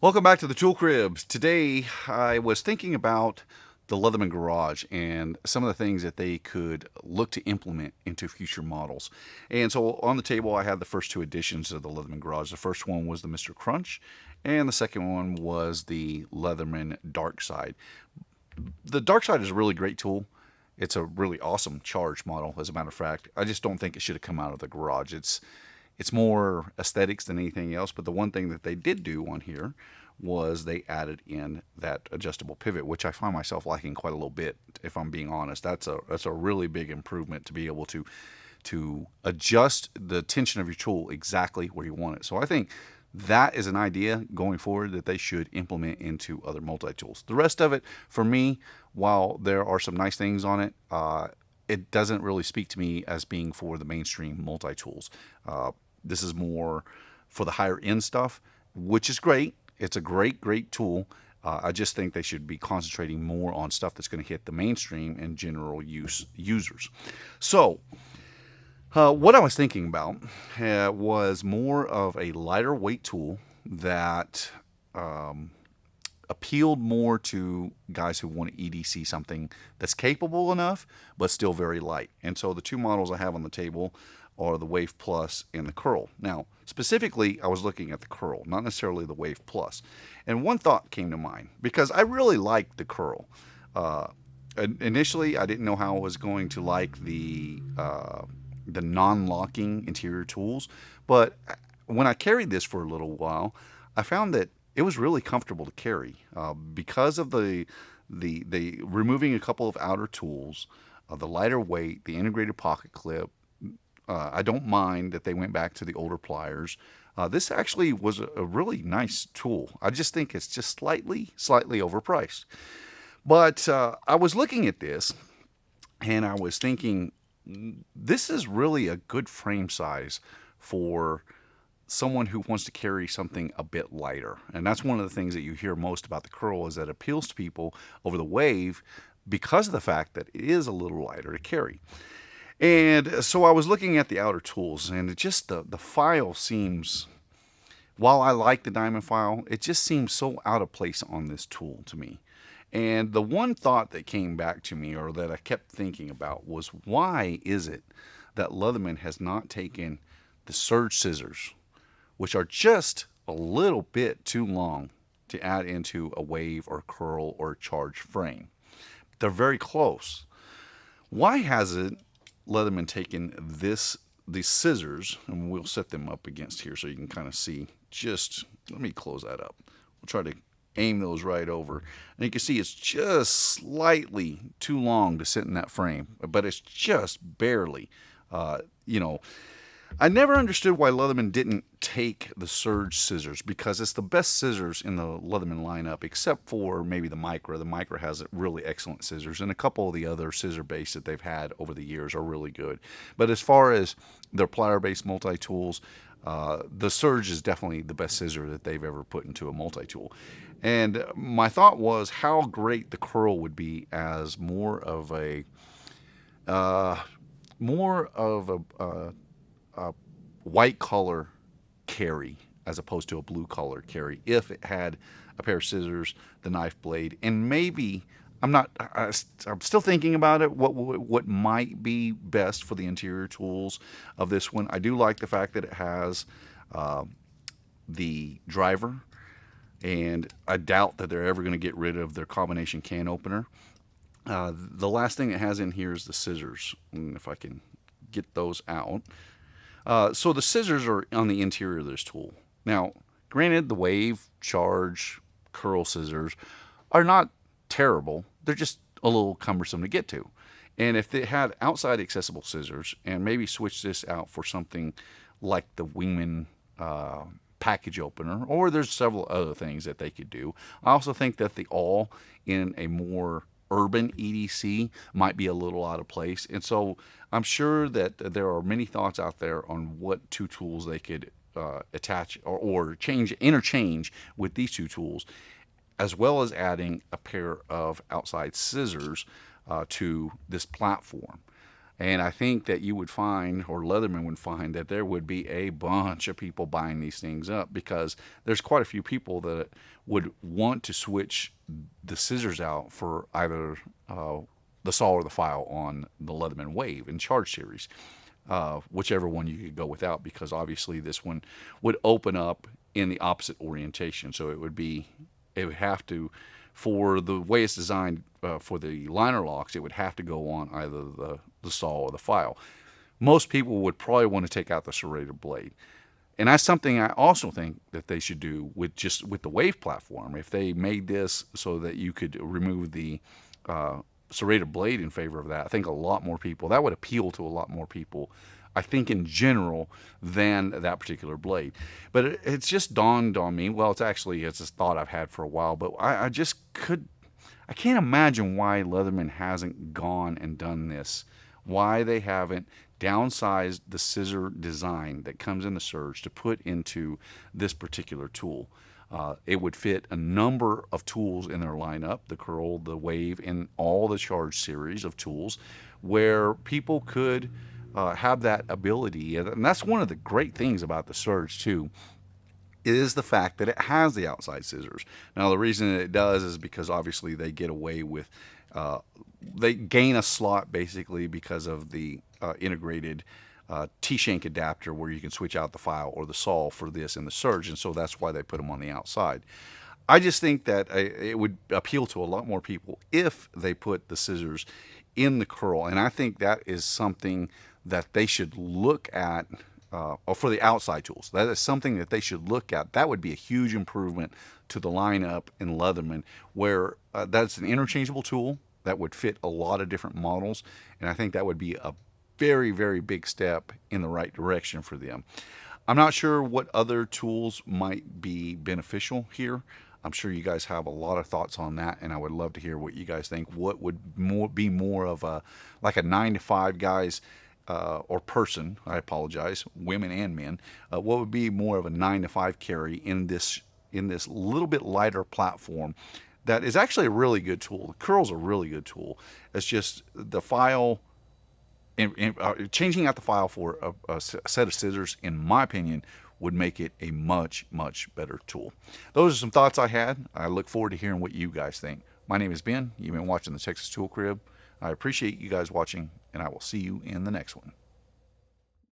Welcome back to the Tool Cribs. Today I was thinking about the Leatherman Garage and some of the things that they could look to implement into future models. And so on the table I had the first two editions of the Leatherman Garage. The first one was the Mr. Crunch, and the second one was the Leatherman Dark Side. The Dark Side is a really great tool. It's a really awesome charge model, as a matter of fact. I just don't think it should have come out of the garage. It's more aesthetics than anything else. But the one thing that they did do on here was they added in that adjustable pivot, which I find myself liking quite a little bit. If I'm being honest, that's a really big improvement to be able to adjust the tension of your tool exactly where you want it. So I think that is an idea going forward that they should implement into other multi-tools. The rest of it, for me, while there are some nice things on it, it doesn't really speak to me as being for the mainstream multi-tools. This is more for the higher end stuff, which is great. It's a great tool. I just think they should be concentrating more on stuff that's going to hit the mainstream and general use users. So, what I was thinking about was more of a lighter weight tool that appealed more to guys who want to EDC something that's capable enough but still very light. And so the two models I have on the table are the Wave Plus and the Curl. Now, specifically, I was looking at the Curl, not necessarily the Wave Plus. And one thought came to mind because I really liked the Curl. Uh, Initially, I didn't know how I was going to like the non-locking interior tools, but when I carried this for a little while, I found that it was really comfortable to carry because of the removing a couple of outer tools, the lighter weight, the integrated pocket clip. I don't mind that they went back to the older pliers. This actually was a really nice tool. I just think it's just slightly overpriced. But I was looking at this and I was thinking, this is really a good frame size for someone who wants to carry something a bit lighter. And that's one of the things that you hear most about the Curl is that it appeals to people over the Wave because of the fact that it is a little lighter to carry. And so I was looking at the outer tools, and it just the file seems, while I like the diamond file, it just seems so out of place on this tool to me. And the one thought that came back to me, or that I kept thinking about, was why is it that Leatherman has not taken the surge scissors, which are just a little bit too long to add into a Wave or Curl or charge frame? They're very close. Why hasn't Leatherman taken these scissors, and we'll set them up against here so you can kind of see. Just let me close that up. We'll try to aim those right over, and you can see it's just slightly too long to sit in that frame, but it's just barely. You know, I never understood why Leatherman didn't take the Surge scissors because it's the best scissors in the Leatherman lineup, except for maybe the Micra. The Micra has really excellent scissors, and a couple of the other scissor base that they've had over the years are really good. But as far as their plier-based multi-tools, the Surge is definitely the best scissor that they've ever put into a multi-tool. And my thought was how great the Curl would be as uh, more of a white collar carry as opposed to a blue collar carry if it had a pair of scissors, the knife blade, and maybe I'm still thinking about it. What might be best for the interior tools of this one? I do like the fact that it has uh, the driver, and I doubt that they're ever going to get rid of their combination can opener. The last thing it has in here is the scissors, and if I can get those out. So the scissors are on the interior of this tool. Now, granted, the Wave, Charge, Curl scissors are not terrible. They're just a little cumbersome to get to. And if they had outside accessible scissors and maybe switch this out for something like the Wingman package opener, or there's several other things that they could do. I also think that the awl in a more urban EDC might be a little out of place. And so I'm sure that there are many thoughts out there on what two tools they could attach or interchange with these two tools, as well as adding a pair of outside scissors to this platform. And I think that you would find, or Leatherman would find, that there would be a bunch of people buying these things up because there's quite a few people that would want to switch the scissors out for either the saw or the file on the Leatherman Wave and Charge series, whichever one you could go without, because obviously this one would open up in the opposite orientation. So it would have to, for the way it's designed for the liner locks, it would have to go on either the saw or the file. Most people would probably want to take out the serrated blade. And that's something I also think that they should do with the Wave platform. If they made this so that you could remove the serrated blade in favor of that, I think a lot more people, that would appeal to a lot more people, I think in general, than that particular blade. But it's just dawned on me. Well, it's a thought I've had for a while, but I can't imagine why Leatherman hasn't gone and done this. Why they haven't downsized the scissor design that comes in the Surge to put into this particular tool. It would fit a number of tools in their lineup, the Curl, the Wave, and all the Charge series of tools, where people could have that ability. And that's one of the great things about the Surge, too, is the fact that it has the outside scissors. Now, the reason it does is because obviously they get away with, they gain a slot basically because of the integrated T-shank adapter where you can switch out the file or the saw for this in the Surge, and so that's why they put them on the outside. I just think that it would appeal to a lot more people if they put the scissors in the Curl, and I think that is something that they should look at, or for the outside tools. That is something that they should look at. That would be a huge improvement to the lineup in Leatherman, where that's an interchangeable tool that would fit a lot of different models, and I think that would be a very, very big step in the right direction for them. I'm not sure what other tools might be beneficial here. I'm sure you guys have a lot of thoughts on that, and I would love to hear what you guys think. What would be more of a, like a 9 to 5 guys or person, I apologize, women and men, what would be more of a 9 to 5 carry in this little bit lighter platform that is actually a really good tool. The Curl's a really good tool. It's just the file, changing out the file for a set of scissors, in my opinion, would make it a much, much better tool. Those are some thoughts I had. I look forward to hearing what you guys think. My name is Ben. You've been watching the Texas Tool Crib. I appreciate you guys watching, and I will see you in the next one.